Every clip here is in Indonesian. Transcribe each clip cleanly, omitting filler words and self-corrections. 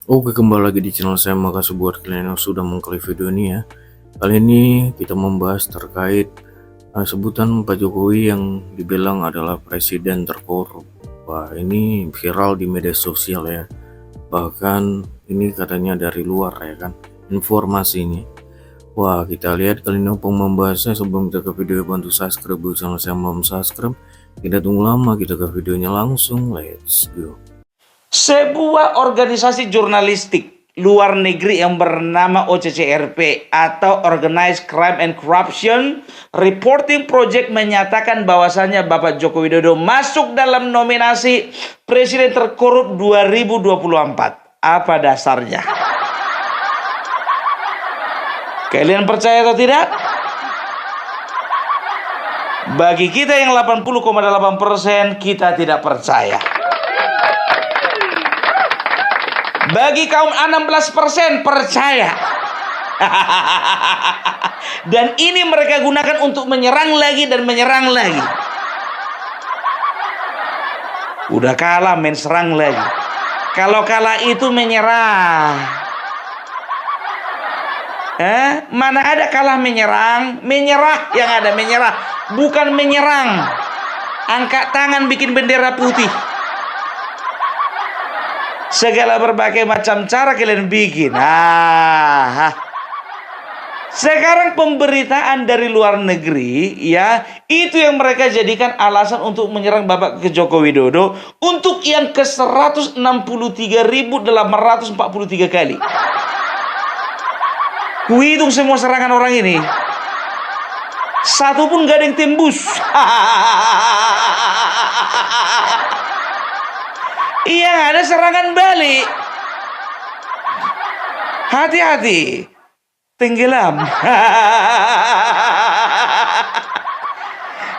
Oke, kembali lagi di channel saya. Makasih buat kalian yang sudah mengklik video ini ya. Kali ini kita membahas terkait sebutan Pak Jokowi yang dibilang adalah presiden terkorup. Wah, ini viral di media sosial ya. Bahkan ini katanya dari luar ya kan informasi ini. Wah, kita lihat kali ini untuk membahasnya. Sebelum kita ke video, bantu subscribe buat channel saya. Belum subscribe, kita tunggu lama, kita ke videonya langsung. Let's go. Sebuah organisasi jurnalistik luar negeri yang bernama OCCRP atau Organized Crime and Corruption Reporting Project menyatakan bahwasannya Bapak Joko Widodo masuk dalam nominasi Presiden Terkorup 2024. Apa dasarnya? Kalian percaya atau tidak? Bagi kita yang 80,8%, kita tidak percaya. Bagi kaum 16% percaya. Dan ini mereka gunakan untuk menyerang lagi dan menyerang lagi. Udah kalah main serang lagi. Kalau kalah itu menyerah. Mana ada kalah menyerang? Menyerah yang ada, menyerah. Bukan menyerang. Angkat tangan bikin bendera putih. Segala berbagai macam cara kalian bikin. Sekarang pemberitaan dari luar negeri ya, itu yang mereka jadikan alasan untuk menyerang Bapak Joko Widodo untuk yang ke 163.843 kali. Kuhitung semua serangan orang ini, satu pun gak ada yang tembus. Iya, ada serangan balik. Hati-hati, tenggelam.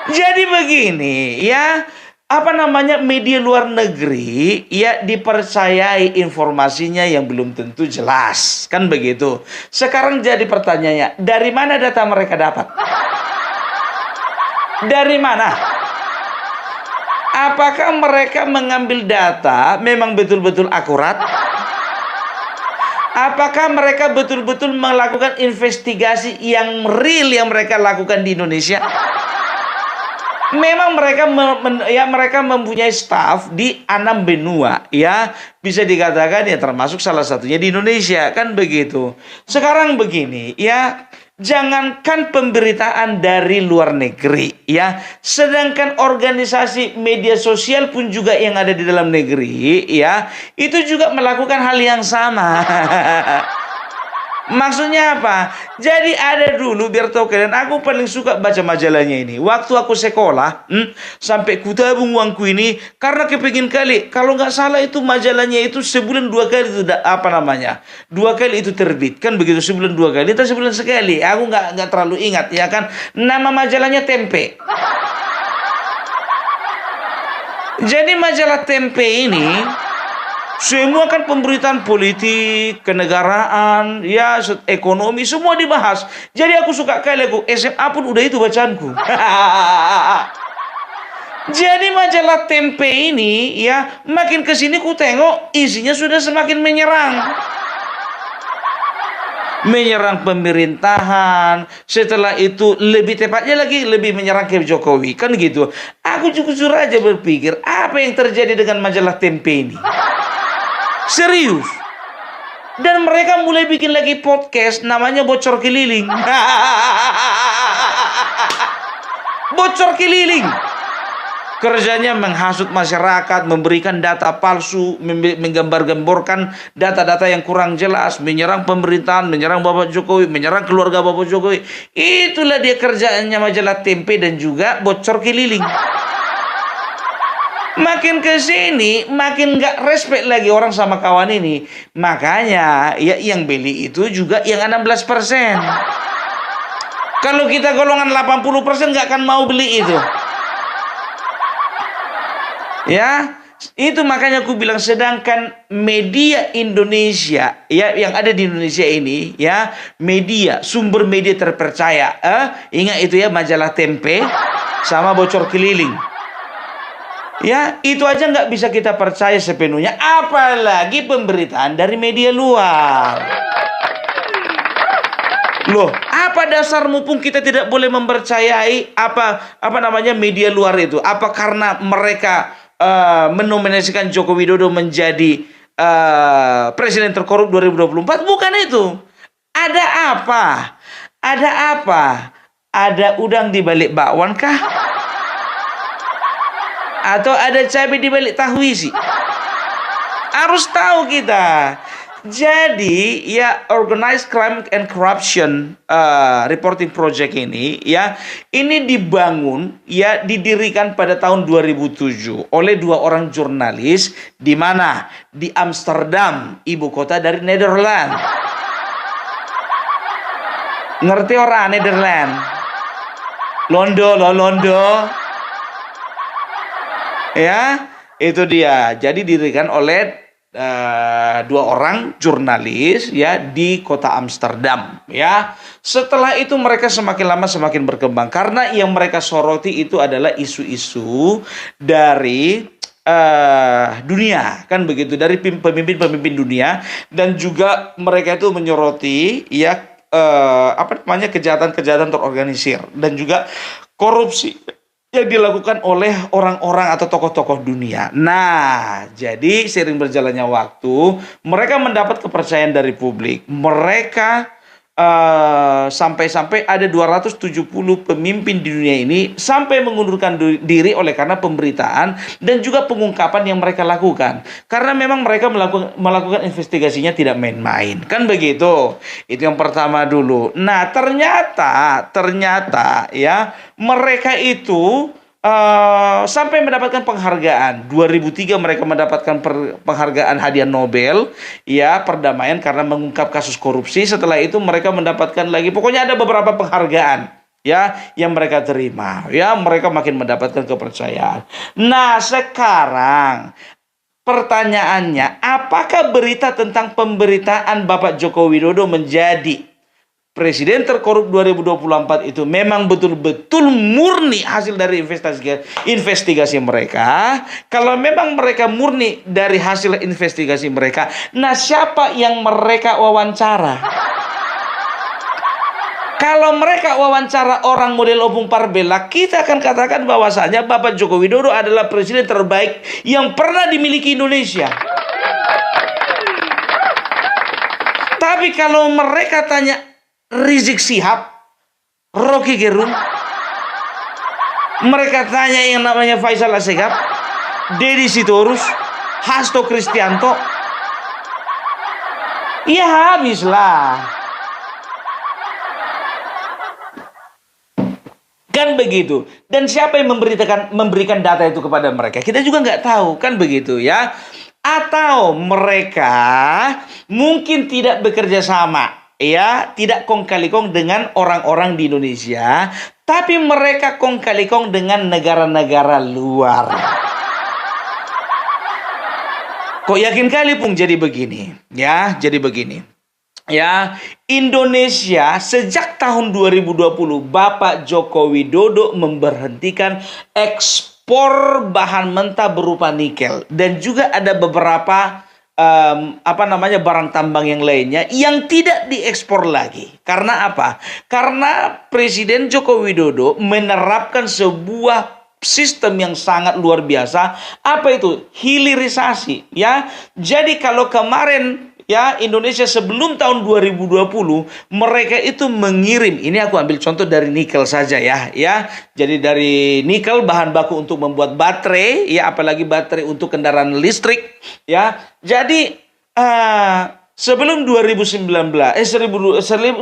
Jadi begini ya, media luar negeri ya dipercayai informasinya yang belum tentu jelas, kan begitu. Sekarang jadi pertanyaannya, dari mana data mereka dapat? Dari mana? Apakah mereka mengambil data memang betul-betul akurat? Apakah mereka betul-betul melakukan investigasi yang real yang mereka lakukan di Indonesia? Memang mereka mempunyai staf di 6 benua ya, bisa dikatakan ya termasuk salah satunya di Indonesia, kan begitu. Sekarang begini ya, jangankan pemberitaan dari luar negeri ya, sedangkan organisasi media sosial pun juga yang ada di dalam negeri ya, itu juga melakukan hal yang sama. Maksudnya apa? Jadi ada dulu, biar tahu kalian, aku paling suka baca majalahnya ini. Waktu aku sekolah, sampai kutabung uangku ini karena kepingin kali. Kalau nggak salah itu majalahnya itu sebulan 2 kali itu 2 kali itu terbit, kan begitu, sebulan 2 kali atau sebulan sekali. Aku nggak terlalu ingat ya kan. Nama majalahnya Tempe. Jadi majalah Tempe ini semua kan pemberitaan politik, kenegaraan, ya ekonomi, semua dibahas. Jadi aku suka kali, aku SMA pun udah itu bacaanku. Jadi majalah Tempe ini ya, makin kesini ku tengok isinya sudah semakin menyerang. Menyerang pemerintahan, setelah itu lebih tepatnya lagi lebih menyerang ke Jokowi, kan gitu. Aku jujur aja berpikir, apa yang terjadi dengan majalah Tempe ini? Serius. Dan mereka mulai bikin lagi podcast namanya Bocor Keliling. Bocor Keliling. Kerjanya menghasut masyarakat, memberikan data palsu, menggambar-gemborkan data-data yang kurang jelas, menyerang pemerintahan, menyerang Bapak Jokowi, menyerang keluarga Bapak Jokowi. Itulah dia kerjaannya majalah Tempe dan juga Bocor Keliling. Makin ke sini makin gak respect lagi orang sama kawan ini. Makanya ya yang beli itu juga yang 16%. Kalau kita golongan 80% gak akan mau beli itu. Ya, itu makanya aku bilang, sedangkan media Indonesia ya yang ada di Indonesia ini ya, media, sumber media terpercaya. Ingat itu ya, majalah Tempe sama Bocor Keliling. Ya, itu aja nggak bisa kita percaya sepenuhnya, apalagi pemberitaan dari media luar. Loh, apa dasarmu pun kita tidak boleh mempercayai apa namanya media luar itu? Apa karena mereka menominasikan Joko Widodo menjadi presiden terkorup 2024? Bukan itu. Ada apa? Ada apa? Ada udang di balik bakwan kah? Atau ada cabai di balik tahwisi? Harus tahu kita. Jadi ya, Organized Crime and Corruption Reporting Project ini ya, ini dibangun ya, didirikan pada tahun 2007 oleh dua orang jurnalis di mana? Di Amsterdam, ibu kota dari Nederland. Ngerti orang Nederland? Londo. Ya, itu dia. Jadi didirikan oleh dua orang jurnalis ya di kota Amsterdam ya. Setelah itu mereka semakin lama semakin berkembang karena yang mereka soroti itu adalah isu-isu dari dunia, kan begitu, dari pemimpin-pemimpin dunia, dan juga mereka itu menyoroti ya kejahatan-kejahatan terorganisir dan juga korupsi yang dilakukan oleh orang-orang atau tokoh-tokoh dunia. Nah, jadi seiring berjalannya waktu, mereka mendapat kepercayaan dari publik. Mereka sampai-sampai ada 270 pemimpin di dunia ini sampai mengundurkan diri oleh karena pemberitaan dan juga pengungkapan yang mereka lakukan. Karena memang mereka melakukan investigasinya tidak main-main. Kan begitu. Itu yang pertama dulu. Nah, ternyata ya, mereka itu sampai mendapatkan penghargaan. 2003 mereka mendapatkan penghargaan hadiah Nobel ya, perdamaian karena mengungkap kasus korupsi. Setelah itu mereka mendapatkan lagi, pokoknya ada beberapa penghargaan ya yang mereka terima. Ya, mereka makin mendapatkan kepercayaan. Nah, sekarang pertanyaannya, apakah berita tentang pemberitaan Bapak Joko Widodo menjadi presiden terkorup 2024 itu memang betul-betul murni hasil dari investigasi mereka? Kalau memang mereka murni dari hasil investigasi mereka, nah siapa yang mereka wawancara? Kalau mereka wawancara orang model Opung Parbella, kita akan katakan bahwasanya Bapak Joko Widodo adalah presiden terbaik yang pernah dimiliki Indonesia. Tapi kalau mereka tanya Rizik Sihab, Rocky Gerung, mereka tanya yang namanya Faisal Assegaf, Deddy Sitorus, Hasto Kristianto, ya habislah. Kan begitu. Dan siapa yang memberikan data itu kepada mereka? Kita juga nggak tahu, kan begitu ya. Atau mereka mungkin tidak bekerja sama ya, tidak kong kali kong dengan orang-orang di Indonesia, tapi mereka kong kali kong dengan negara-negara luar. Kok yakin kali Pung jadi begini? Ya, jadi begini. Ya, Indonesia sejak tahun 2020 Bapak Joko Widodo memberhentikan ekspor bahan mentah berupa nikel, dan juga ada beberapa barang tambang yang lainnya yang tidak diekspor lagi. Karena apa? Karena Presiden Joko Widodo menerapkan sebuah sistem yang sangat luar biasa. Apa itu? Hilirisasi ya. Jadi kalau kemarin ya, Indonesia sebelum tahun 2020 mereka itu mengirim, ini aku ambil contoh dari nikel saja ya. Jadi dari nikel bahan baku untuk membuat baterai ya, apalagi baterai untuk kendaraan listrik ya. Jadi sebelum 2019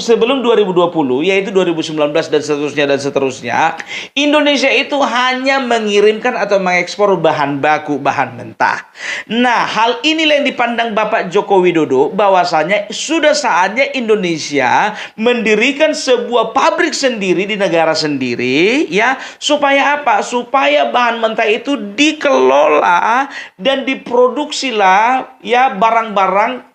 sebelum 2020, yaitu 2019 dan seterusnya, Indonesia itu hanya mengirimkan atau mengekspor bahan baku, bahan mentah. Nah, hal inilah yang dipandang Bapak Joko Widodo bahwasanya sudah saatnya Indonesia mendirikan sebuah pabrik sendiri di negara sendiri ya, supaya apa? Supaya bahan mentah itu dikelola dan diproduksilah ya barang-barang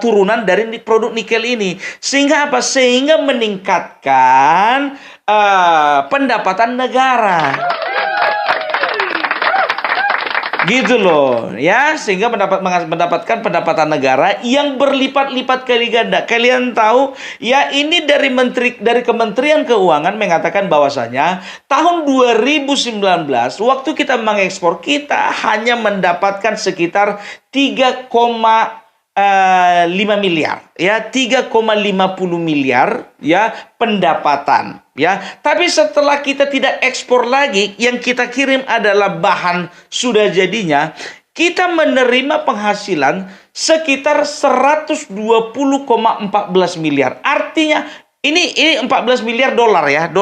turunan dari produk nikel ini, sehingga apa? Sehingga meningkatkan pendapatan negara. Gitu loh, ya, sehingga mendapatkan pendapatan negara yang berlipat-lipat kali ganda. Kalian tahu, ya, ini dari Kementerian Keuangan mengatakan bahwasanya tahun 2019 waktu kita mengekspor, kita hanya mendapatkan sekitar 3,5 miliar, ya, 3,50 miliar, ya, pendapatan, ya. Tapi setelah kita tidak ekspor lagi, yang kita kirim adalah bahan sudah jadinya, kita menerima penghasilan sekitar 120,14 miliar. Artinya ini 14 miliar dolar ya.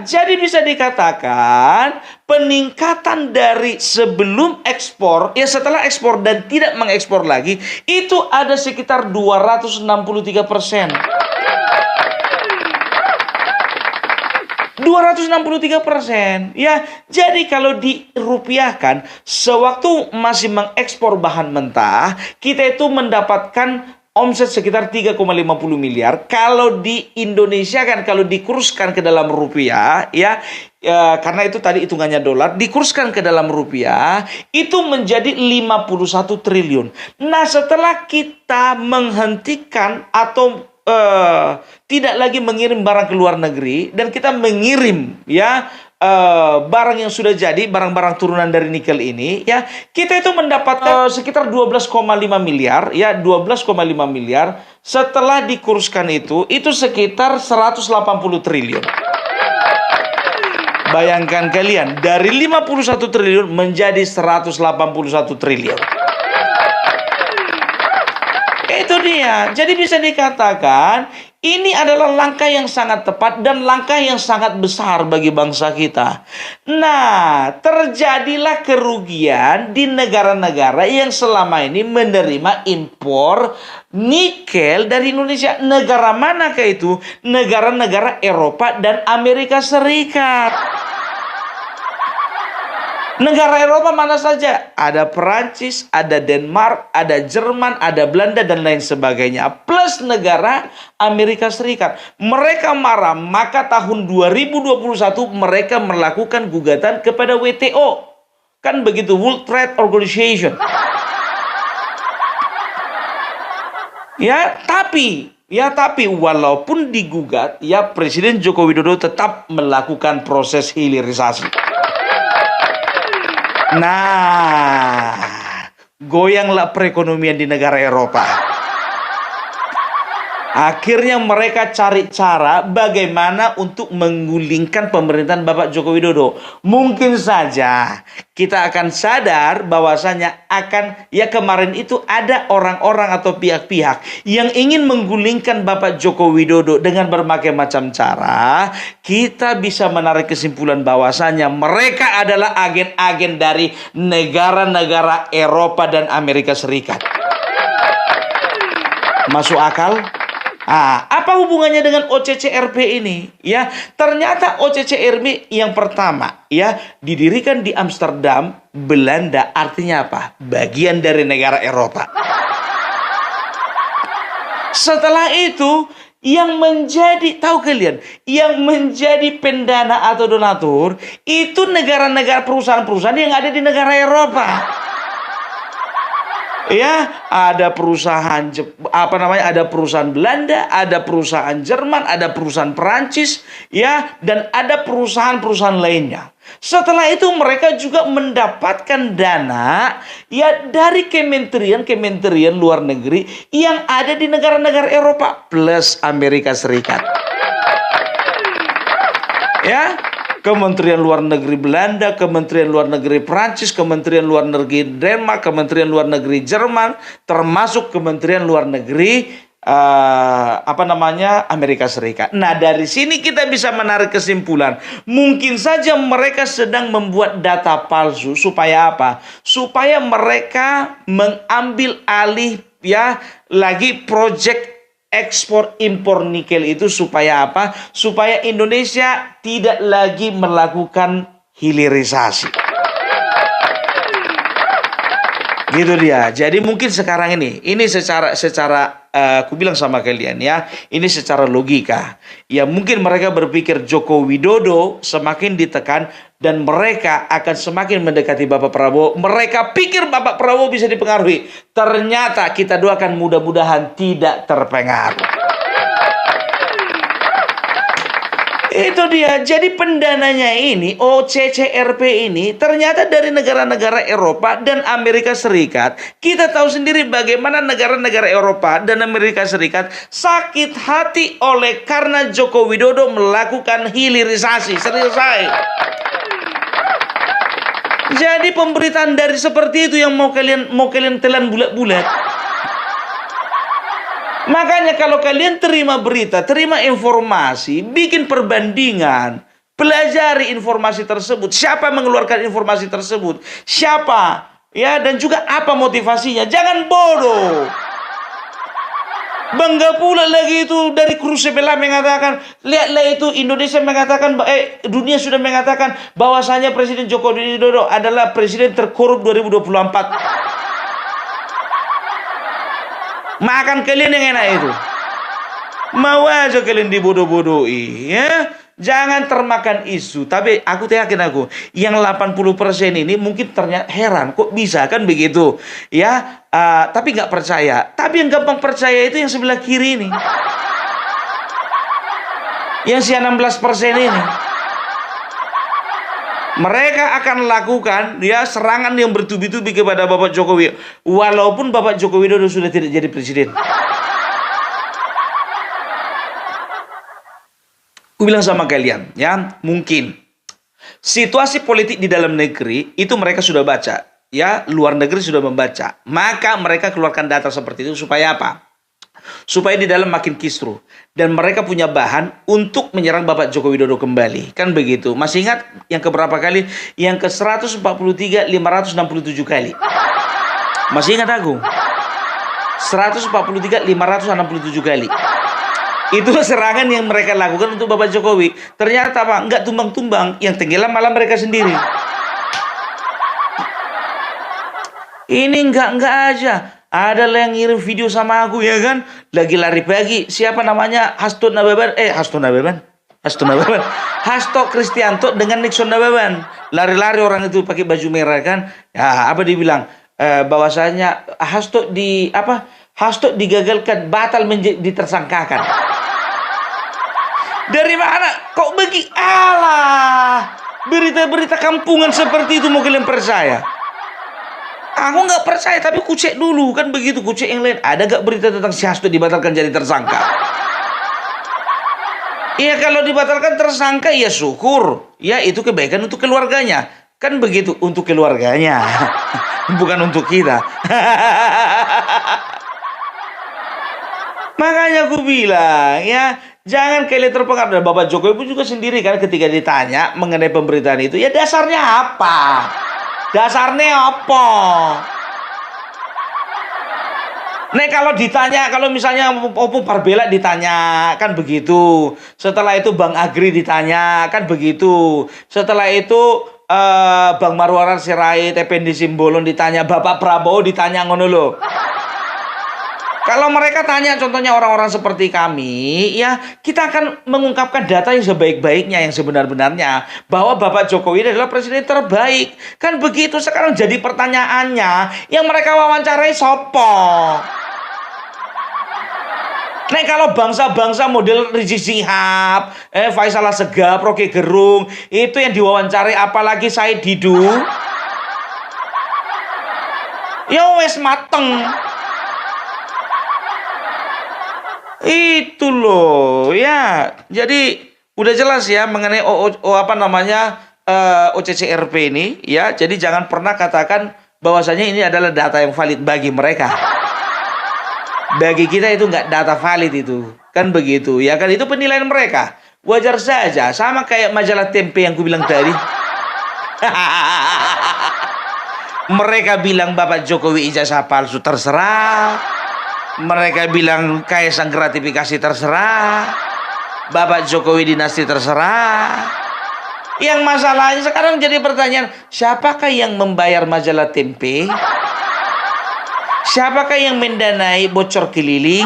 Jadi bisa dikatakan peningkatan dari sebelum ekspor, ya, setelah ekspor dan tidak mengekspor lagi, itu ada sekitar 263%. 263%, ya. Jadi kalau dirupiahkan, sewaktu masih mengekspor bahan mentah, kita itu mendapatkan omset sekitar 3,50 miliar. Kalau di Indonesia kan, kalau dikurskan ke dalam rupiah, ya, karena itu tadi hitungannya dolar, dikurskan ke dalam rupiah, itu menjadi 51 triliun. Nah, setelah kita menghentikan atau tidak lagi mengirim barang ke luar negeri, dan kita mengirim, ya, barang yang sudah jadi, barang-barang turunan dari nikel ini, ya, kita itu mendapatkan sekitar 12,5 miliar, ya, 12,5 miliar. Setelah dikurskan itu sekitar 180 triliun. Bayangkan kalian, dari 51 triliun menjadi 181 triliun. Itu dia. Jadi bisa dikatakan ini adalah langkah yang sangat tepat dan langkah yang sangat besar bagi bangsa kita. Nah, terjadilah kerugian di negara-negara yang selama ini menerima impor nikel dari Indonesia. Negara manakah itu? Negara-negara Eropa dan Amerika Serikat. Negara Eropa mana saja? Ada Perancis, ada Denmark, ada Jerman, ada Belanda, dan lain sebagainya. Plus negara Amerika Serikat. Mereka marah, maka tahun 2021 mereka melakukan gugatan kepada WTO. Kan begitu, World Trade Organization. Tapi walaupun digugat, ya, Presiden Joko Widodo tetap melakukan proses hilirisasi. Nah, goyanglah perekonomian di negara Eropa. Akhirnya mereka cari cara bagaimana untuk menggulingkan pemerintahan Bapak Joko Widodo. Mungkin saja kita akan sadar bahwasanya kemarin itu ada orang-orang atau pihak-pihak yang ingin menggulingkan Bapak Joko Widodo dengan berbagai macam cara. Kita bisa menarik kesimpulan bahwasanya mereka adalah agen-agen dari negara-negara Eropa dan Amerika Serikat. Masuk akal? Apa hubungannya dengan OCCRP ini? Ya, ternyata OCCRP yang pertama, ya, didirikan di Amsterdam, Belanda. Artinya apa? Bagian dari negara Eropa. Setelah itu, yang menjadi pendana atau donatur itu negara-negara, perusahaan-perusahaan yang ada di negara Eropa. Ya, ada perusahaan ada perusahaan Belanda, ada perusahaan Jerman, ada perusahaan Perancis, ya, dan ada perusahaan-perusahaan lainnya. Setelah itu mereka juga mendapatkan dana, ya, dari kementerian luar negeri yang ada di negara-negara Eropa plus Amerika Serikat. Ya, Kementerian Luar Negeri Belanda, Kementerian Luar Negeri Prancis, Kementerian Luar Negeri Denmark, Kementerian Luar Negeri Jerman, termasuk Kementerian Luar Negeri Amerika Serikat. Nah, dari sini kita bisa menarik kesimpulan, mungkin saja mereka sedang membuat data palsu supaya apa? Supaya mereka mengambil alih, ya, lagi proyek ekspor impor nikel itu supaya apa? Supaya Indonesia tidak lagi melakukan hilirisasi. Gitu dia. Jadi mungkin sekarang ini secara aku bilang sama kalian ya, ini secara logika. Ya mungkin mereka berpikir Joko Widodo semakin ditekan dan mereka akan semakin mendekati Bapak Prabowo. Mereka pikir Bapak Prabowo bisa dipengaruhi. Ternyata kita doakan mudah-mudahan tidak terpengaruh. Itu dia. Jadi pendananya ini, OCCRP ini ternyata dari negara-negara Eropa dan Amerika Serikat. Kita tahu sendiri bagaimana negara-negara Eropa dan Amerika Serikat sakit hati karena Joko Widodo melakukan hilirisasi. Serius saya. Jadi pemberitaan dari seperti itu yang mau kalian telan bulat-bulat. Makanya kalau kalian terima berita, terima informasi, bikin perbandingan, pelajari informasi tersebut, siapa mengeluarkan informasi tersebut, siapa, ya, dan juga apa motivasinya. Jangan bodoh. Bangga pula lagi itu dari kru sebelah mengatakan, lihatlah itu Indonesia mengatakan, dunia sudah mengatakan bahwasanya Presiden Joko Widodo adalah presiden terkorup 2024. Makan kalian yang enak itu. Mau aja kalian dibodoh-bodohi, ya. Jangan termakan isu. Tapi aku yakin yang 80% ini mungkin ternyata heran kok bisa kan begitu, ya. Tapi nggak percaya. Tapi yang gampang percaya itu yang sebelah kiri ini. Yang si 16% ini. Mereka akan lakukan serangan yang bertubi-tubi kepada Bapak Jokowi, walaupun Bapak Joko Widodo sudah tidak jadi presiden. Aku bilang sama kalian, ya, mungkin situasi politik di dalam negeri itu mereka sudah baca, ya, luar negeri sudah membaca. Maka mereka keluarkan data seperti itu supaya apa? Supaya di dalam makin kisruh dan mereka punya bahan untuk menyerang Bapak Joko Widodo kembali, kan begitu. Masih ingat yang keberapa kali? Yang ke 143 567 kali. Masih ingat aku? 143 567 kali. Itu serangan yang mereka lakukan untuk Bapak Jokowi. Ternyata apa? Enggak tumbang-tumbang, yang tenggelam malah mereka sendiri. Ini enggak aja. Ada yang ngirim video sama aku, ya kan, lagi lari pagi. Siapa namanya? Hasto Kristianto dengan Nixon Nababan. Lari-lari orang itu pakai baju merah, kan. Ya, apa dibilang? Bahwasanya Hasto digagalkan, batal ditersangkakan. Dari mana? Kok alah, berita-berita kampungan seperti itu mau kalian percaya? Aku nggak percaya, tapi ku cek dulu, kan begitu. Ku cek yang lain, ada gak berita tentang si Hasto dibatalkan jadi tersangka? Iya, kalau dibatalkan tersangka, ya syukur. Ya, itu kebaikan untuk keluarganya. Kan begitu, untuk keluarganya. Bukan untuk kita. Makanya aku bilang, ya, jangan kalian terpengaruh. Dan Bapak Jokowi pun juga sendiri kan ketika ditanya mengenai pemberitaan itu, ya dasarnya apa? Dasarnya apa? Nek kalau ditanya, kalau misalnya Oppo Parbela ditanya, kan begitu. Setelah itu Bang Agri ditanya, kan begitu. Setelah itu Bang Marwarar Sirait, Effendi Simbolon ditanya, Bapak Prabowo ditanya, ngono lho. Kalau mereka tanya contohnya orang-orang seperti kami, ya kita akan mengungkapkan data yang sebaik-baiknya, yang sebenar-benarnya, bahwa Bapak Jokowi adalah presiden terbaik. Kan begitu. Sekarang jadi pertanyaannya, yang mereka wawancarai sopo? Nek kalau bangsa-bangsa model Rizik Syihab, Faisal Assegaf, Rocky Gerung, itu yang diwawancarai, apalagi Said Didu. Ya wes mateng. Itu loh, ya. Jadi udah jelas ya mengenai OCCRP ini, ya. Jadi jangan pernah katakan bahwasanya ini adalah data yang valid bagi mereka. Bagi kita itu nggak data valid itu, kan begitu, ya kan, itu penilaian mereka. Wajar saja, sama kayak majalah Tempe yang ku bilang tadi. Mereka bilang Bapak Jokowi ijazah palsu, terserah. Mereka bilang Kaisang gratifikasi, terserah. Bapak Jokowi dinasti, terserah. Yang masalahnya sekarang jadi pertanyaan, siapakah yang membayar majalah Tempe? Siapakah yang mendanai bocor keliling?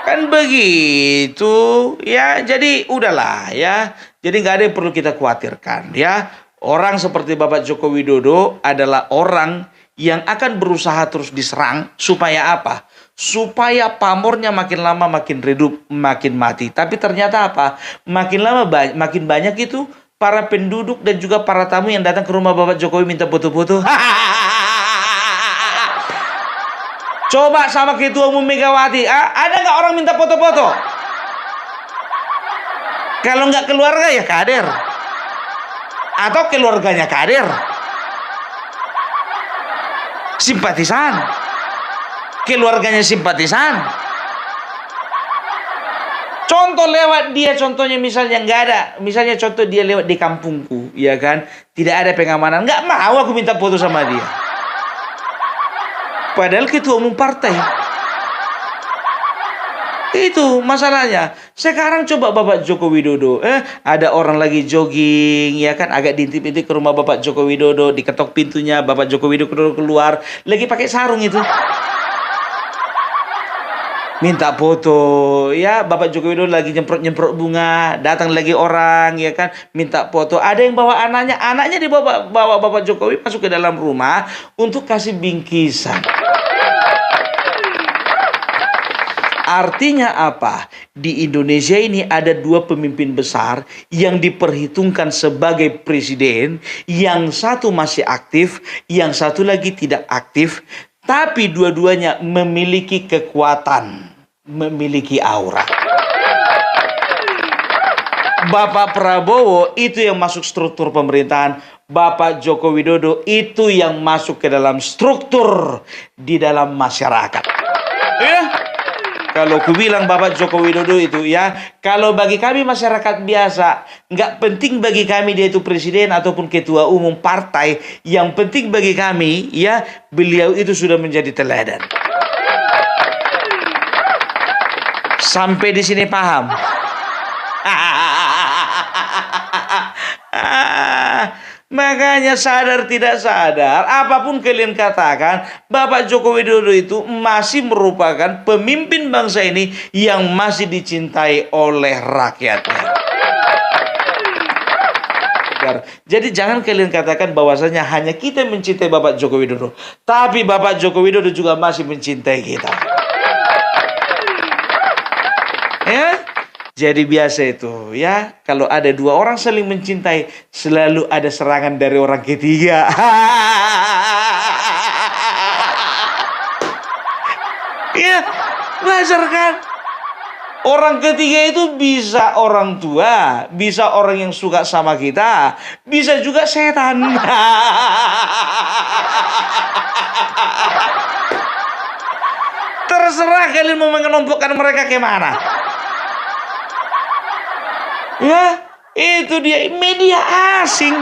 Kan begitu ya. Jadi udahlah ya. Jadi nggak ada yang perlu kita khawatirkan ya. Orang seperti Bapak Joko Widodo adalah orang yang akan berusaha terus diserang supaya apa? Supaya pamornya makin lama makin redup, makin mati. Tapi ternyata apa? Makin lama makin banyak itu para penduduk dan juga para tamu yang datang ke rumah Bapak Jokowi minta foto-foto. Coba sama Ketua Umum Megawati, ada nggak orang minta foto-foto? Kalau nggak keluarga ya kader, atau keluarganya kader, simpatisan, keluarganya simpatisan. Contoh lewat dia, contohnya misalnya nggak ada, misalnya contoh dia lewat di kampungku, ya kan, tidak ada pengamanan, nggak mau aku minta foto sama dia. Padahal ketua umum partai. Itu masalahnya. Sekarang coba Bapak Joko Widodo, ada orang lagi jogging, ya kan, agak diintip-intip ke rumah Bapak Joko Widodo, diketok pintunya, Bapak Joko Widodo keluar, lagi pakai sarung itu. Minta foto, ya Bapak Joko Widodo lagi nyemprot-nyemprot bunga, datang lagi orang, ya kan, minta foto. Ada yang bawa anaknya dibawa Bapak Jokowi masuk ke dalam rumah untuk kasih bingkisan. Artinya apa? Di Indonesia ini ada dua pemimpin besar yang diperhitungkan sebagai presiden, yang satu masih aktif, yang satu lagi tidak aktif, tapi dua-duanya memiliki kekuatan, memiliki aura. Bapak Prabowo itu yang masuk struktur pemerintahan, Bapak Joko Widodo itu yang masuk ke dalam struktur di dalam masyarakat. Ya. Kalau ku bilang Bapak Joko Widodo itu ya, kalau bagi kami masyarakat biasa, nggak penting bagi kami dia itu presiden ataupun ketua umum partai. Yang penting bagi kami ya, beliau itu sudah menjadi teladan. Sampai di sini paham? Makanya sadar tidak sadar, apapun kalian katakan, Bapak Joko Widodo itu masih merupakan pemimpin bangsa ini yang masih dicintai oleh rakyatnya. Jadi jangan kalian katakan bahwasanya hanya kita mencintai Bapak Joko Widodo, tapi Bapak Joko Widodo juga masih mencintai kita. Ya? Jadi biasa itu ya, kalau ada dua orang saling mencintai, selalu ada serangan dari orang ketiga. Ya, wajar kan? Orang ketiga itu bisa orang tua, bisa orang yang suka sama kita, bisa juga setan. Terserah kalian mau mengelompokkan mereka kemana. Ya, itu dia media asing.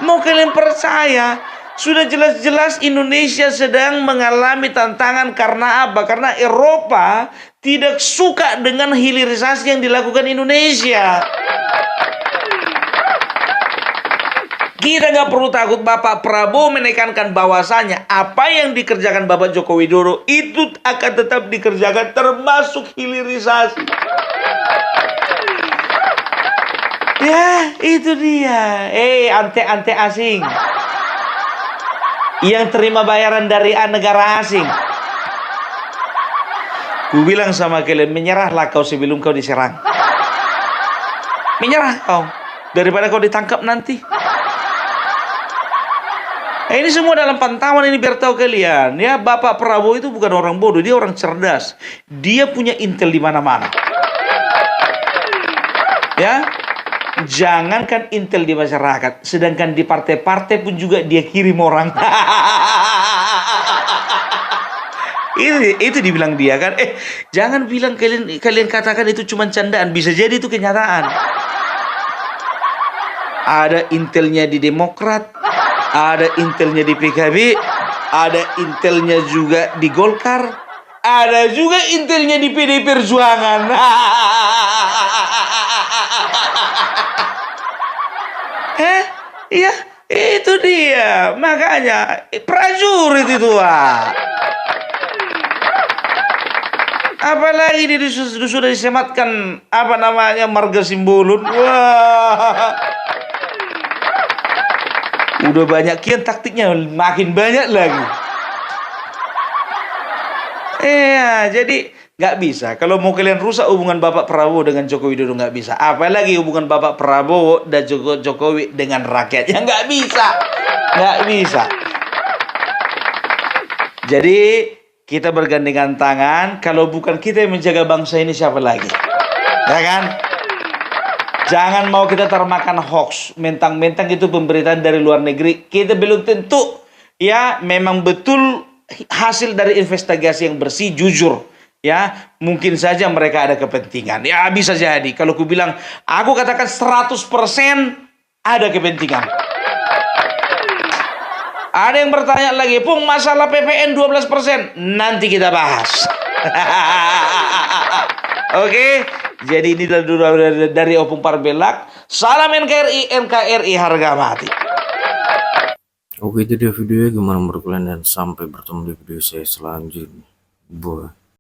Mau kalian percaya, sudah jelas-jelas Indonesia sedang mengalami tantangan karena apa? Karena Eropa tidak suka dengan hilirisasi yang dilakukan Indonesia. Kita nggak perlu takut. Bapak Prabowo menekankan bahwasanya apa yang dikerjakan Bapak Joko Widodo itu akan tetap dikerjakan, termasuk hilirisasi. Ya, itu dia. Ante-ante asing yang terima bayaran dari negara asing. Ku bilang sama kalian, menyerahlah kau sebelum kau diserang. Menyerah kau daripada kau ditangkap nanti. Ini semua dalam pantauan ini, biar tahu kalian ya, Bapak Prabowo itu bukan orang bodoh, dia orang cerdas. Dia punya intel di mana-mana. Ya. Jangankan intel di masyarakat, sedangkan di partai-partai pun juga dia kirim orang. Itu dibilang dia kan. Jangan bilang kalian katakan itu cuma candaan, bisa jadi itu kenyataan. Ada intelnya di Demokrat, ada intelnya di PKB, ada intelnya juga di Golkar, ada juga intelnya di PD Perjuangan. Iya, Itu dia, makanya prajurit itu, Pak. Apalagi dia sudah disematkan apa namanya marga Simbolon. Wah. Udah banyak kian taktiknya, makin banyak lagi. Iya, jadi nggak bisa. Kalau mau kalian rusak hubungan Bapak Prabowo dengan Joko Widodo nggak bisa. Apalagi hubungan Bapak Prabowo dan Jokowi dengan rakyatnya nggak bisa, nggak bisa. Jadi kita bergandengan tangan. Kalau bukan kita yang menjaga bangsa ini, siapa lagi? Ya kan? Jangan mau kita termakan hoax. Mentang-mentang itu pemberitaan dari luar negeri, kita belum tentu ya memang betul hasil dari investigasi yang bersih, jujur. Ya, mungkin saja mereka ada kepentingan. Ya, bisa jadi. Kalau aku bilang, aku katakan 100% ada kepentingan. Ada yang bertanya lagi, Pung, masalah PPN 12%. Nanti kita bahas. Oke, jadi ini dari Opung Parbelak. Salam NKRI, NKRI harga mati. Oke, itu dia videonya, gimana menurut kalian, dan sampai bertemu di video saya selanjutnya. Bye.